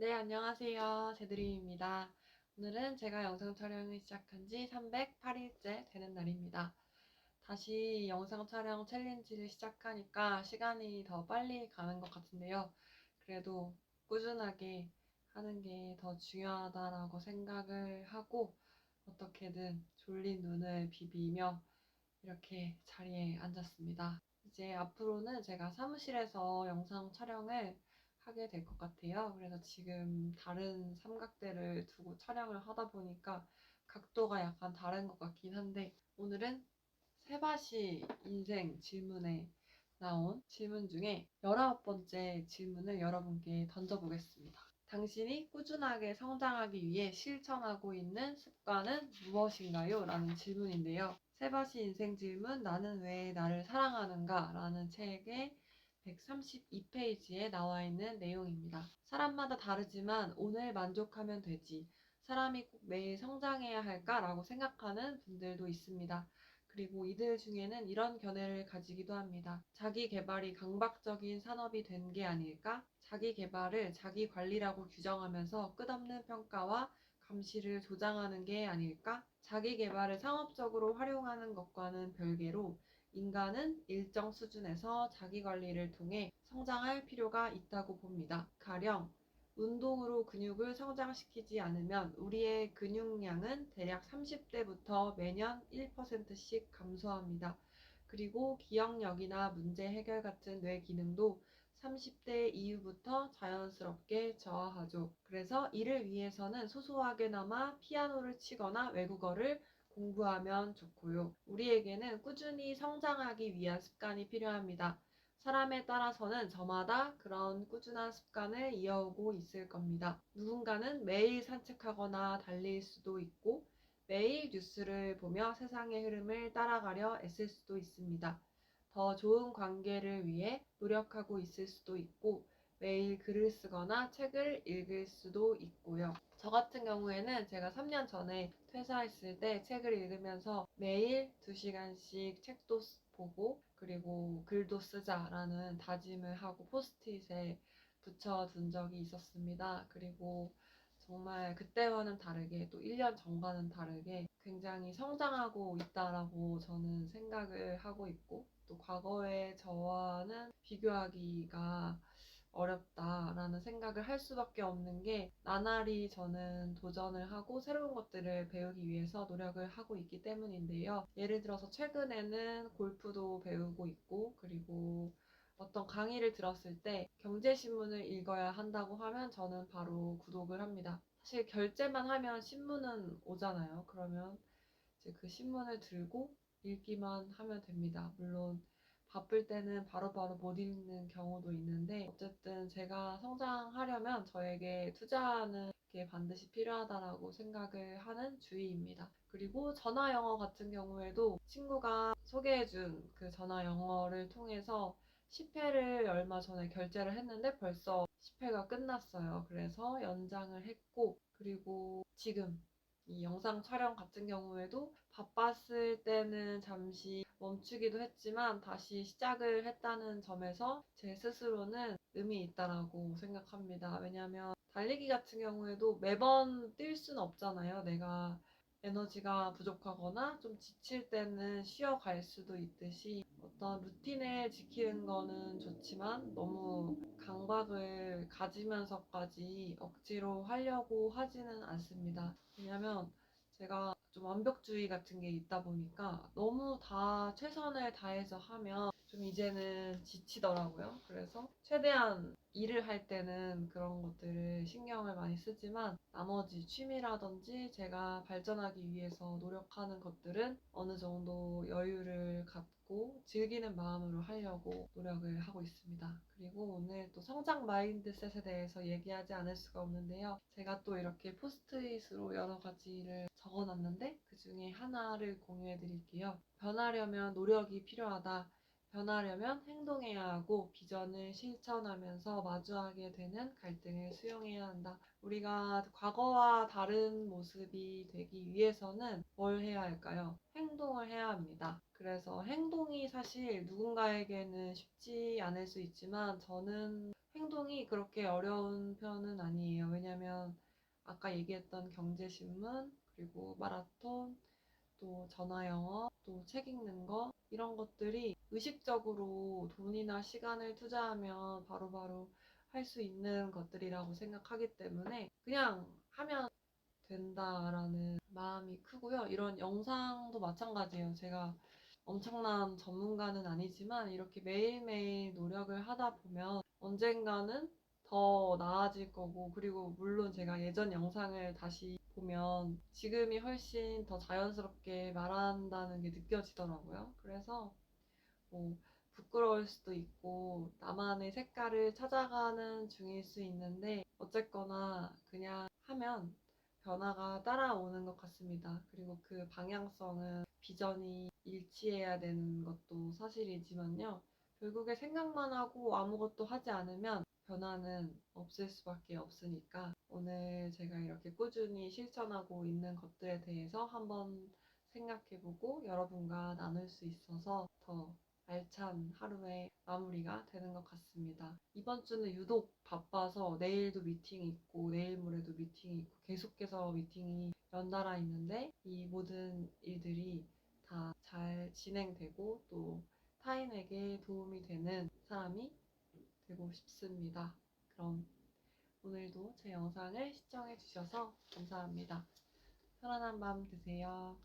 네, 안녕하세요. 제드림입니다. 오늘은 제가 영상 촬영을 시작한 지 308일째 되는 날입니다. 다시 영상 촬영 챌린지를 시작하니까 시간이 더 빨리 가는 것 같은데요. 그래도 꾸준하게 하는 게 더 중요하다라고 생각을 하고 어떻게든 졸린 눈을 비비며 이렇게 자리에 앉았습니다. 이제 앞으로는 제가 사무실에서 영상 촬영을 하게 될 것 같아요. 그래서 지금 다른 삼각대를 두고 촬영을 하다 보니까 각도가 약간 다른 것 같긴 한데 오늘은 세바시 인생 질문에 나온 질문 중에 19번째 질문을 여러분께 던져보겠습니다. 당신이 꾸준하게 성장하기 위해 실천하고 있는 습관은 무엇인가요? 라는 질문인데요. 세바시 인생 질문 나는 왜 나를 사랑하는가? 라는 책의 132페이지에 나와 있는 내용입니다. 사람마다 다르지만 오늘 만족하면 되지. 사람이 꼭 매일 성장해야 할까라고 생각하는 분들도 있습니다. 그리고 이들 중에는 이런 견해를 가지기도 합니다. 자기 개발이 강박적인 산업이 된 게 아닐까? 자기 개발을 자기 관리라고 규정하면서 끝없는 평가와 감시를 조장하는 게 아닐까? 자기 개발을 상업적으로 활용하는 것과는 별개로 인간은 일정 수준에서 자기 관리를 통해 성장할 필요가 있다고 봅니다. 가령 운동으로 근육을 성장시키지 않으면 우리의 근육량은 대략 30대부터 매년 1%씩 감소합니다. 그리고 기억력이나 문제 해결 같은 뇌 기능도 30대 이후부터 자연스럽게 저하하죠. 그래서 이를 위해서는 소소하게나마 피아노를 치거나 외국어를 공부하면 좋고요. 우리에게는 꾸준히 성장하기 위한 습관이 필요합니다. 사람에 따라서는 저마다 그런 꾸준한 습관을 이어오고 있을 겁니다. 누군가는 매일 산책하거나 달릴 수도 있고 매일 뉴스를 보며 세상의 흐름을 따라가려 애쓸 수도 있습니다. 더 좋은 관계를 위해 노력하고 있을 수도 있고 매일 글을 쓰거나 책을 읽을 수도 있고요. 저 같은 경우에는 제가 3년 전에 퇴사했을 때 책을 읽으면서 매일 2시간씩 책도 보고 그리고 글도 쓰자라는 다짐을 하고 포스트잇에 붙여둔 적이 있었습니다. 그리고 정말 그때와는 다르게 또 1년 전과는 다르게 굉장히 성장하고 있다라고 저는 생각을 하고 있고 또 과거의 저와는 비교하기가 어렵다라는 생각을 할 수밖에 없는 게 나날이 저는 도전을 하고 새로운 것들을 배우기 위해서 노력을 하고 있기 때문인데요. 예를 들어서 최근에는 골프도 배우고 있고 그리고 어떤 강의를 들었을 때 경제신문을 읽어야 한다고 하면 저는 바로 구독을 합니다. 사실 결제만 하면 신문은 오잖아요. 그러면 이제 그 신문을 들고 읽기만 하면 됩니다. 물론 바쁠 때는 바로바로 못 읽는 경우도 있는데 어쨌든 제가 성장하려면 저에게 투자하는 게 반드시 필요하다라고 생각을 하는 주의입니다. 그리고 전화 영어 같은 경우에도 친구가 소개해준 그 전화 영어를 통해서 10회를 얼마 전에 결제를 했는데 벌써 10회가 끝났어요. 그래서 연장을 했고 그리고 지금 이 영상 촬영 같은 경우에도 바빴을 때는 잠시 멈추기도 했지만 다시 시작을 했다는 점에서 제 스스로는 의미 있다라고 생각합니다. 왜냐하면 달리기 같은 경우에도 매번 뛸 수는 없잖아요. 내가 에너지가 부족하거나 좀 지칠 때는 쉬어갈 수도 있듯이 어떤 루틴을 지키는 거는 좋지만 너무 강박을 가지면서까지 억지로 하려고 하지는 않습니다. 왜냐면 제가 좀 완벽주의 같은 게 있다 보니까 너무 다 최선을 다해서 하면 좀 이제는 지치더라고요. 그래서 최대한 일을 할 때는 그런 것들을 신경을 많이 쓰지만 나머지 취미라든지 제가 발전하기 위해서 노력하는 것들은 어느 정도 여유를 갖고 즐기는 마음으로 하려고 노력을 하고 있습니다. 그리고 오늘 또 성장 마인드셋에 대해서 얘기하지 않을 수가 없는데요. 제가 또 이렇게 포스트잇으로 여러 가지를 적어놨는데 그 중에 하나를 공유해 드릴게요. 변하려면 노력이 필요하다. 변하려면 행동해야 하고 비전을 실천하면서 마주하게 되는 갈등을 수용해야 한다. 우리가 과거와 다른 모습이 되기 위해서는 뭘 해야 할까요? 행동을 해야 합니다. 그래서 행동이 사실 누군가에게는 쉽지 않을 수 있지만 저는 행동이 그렇게 어려운 편은 아니에요. 왜냐면 아까 얘기했던 경제신문, 그리고 마라톤, 또 전화 영어, 또 책 읽는 거, 이런 것들이 의식적으로 돈이나 시간을 투자하면 바로바로 할 수 있는 것들이라고 생각하기 때문에 그냥 하면 된다라는 마음이 크고요. 이런 영상도 마찬가지예요. 제가 엄청난 전문가는 아니지만 이렇게 매일매일 노력을 하다 보면 언젠가는 더 나아질 거고, 그리고 물론 제가 예전 영상을 다시 보면 지금이 훨씬 더 자연스럽게 말한다는 게 느껴지더라고요. 그래서 뭐 부끄러울 수도 있고 나만의 색깔을 찾아가는 중일 수 있는데, 어쨌거나 그냥 하면 변화가 따라오는 것 같습니다. 그리고 그 방향성은 비전이 일치해야 되는 것도 사실이지만요. 결국에 생각만 하고 아무것도 하지 않으면 변화는 없을 수밖에 없으니까, 오늘 제가 이렇게 꾸준히 실천하고 있는 것들에 대해서 한번 생각해보고 여러분과 나눌 수 있어서 더 알찬 하루의 마무리가 되는 것 같습니다. 이번 주는 유독 바빠서 내일도 미팅이 있고 내일 모레도 미팅이 있고 계속해서 미팅이 연달아 있는데, 이 모든 일들이 다 잘 진행되고 또 타인에게 도움이 되는 사람이 되고 싶습니다. 그럼 오늘도 제 영상을 시청해 주셔서 감사합니다. 편안한 밤 되세요.